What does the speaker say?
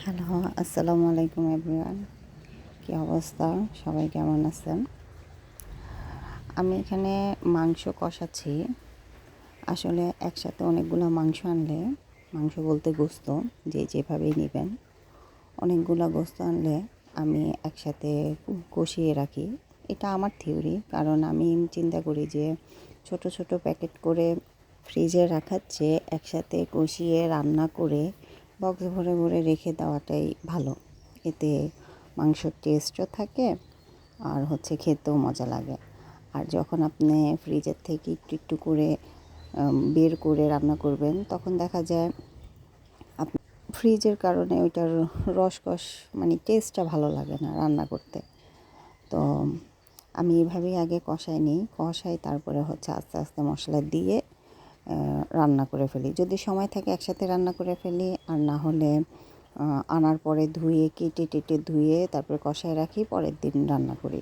Hello, আসসালামু আলাইকুম everyone. কী অবস্থা? সবাই কেমন আছেন? আমি এখানে মাংস কষাচ্ছি। আসলে একসাথে অনেকগুলো মাংস আনলে, মাংস বলতে গোস্ত, যে যেভাবেই নেবেন, অনেকগুলো গোস্ত আনলে আমি একসাথে কষিয়ে রাখি। এটা আমার থিওরি, কারণ আমি চিন্তা করি যে ছোট ছোট প্যাকেট করে ফ্রিজে রাখার চেয়ে একসাথে কষিয়ে রান্না করে বক্স ভরে ভরে রেখে দেওয়াটাই ভালো। এতে মাংসর টেস্টও থাকে আর খেতেও মজা লাগে। আর যখন আপনি ফ্রিজের থেকে একটু একটু করে বের করে রান্না করবেন, তখন দেখা যায় ফ্রিজের কারণে ওইটার রসকস মানে টেস্টটা ভালো লাগে না রান্না করতে। তো আমি এভাবেই আগে কষাই তারপরে আস্তে আস্তে মশলা দিয়ে রান্না করে ফেলি। যদি সময় থাকে একসাথে রান্না করে ফেলি, আর না হলে আনার পরে ধুয়ে কেটে টেটে ধুয়ে তারপরে কষায় রাখি, পরের দিন রান্না করি।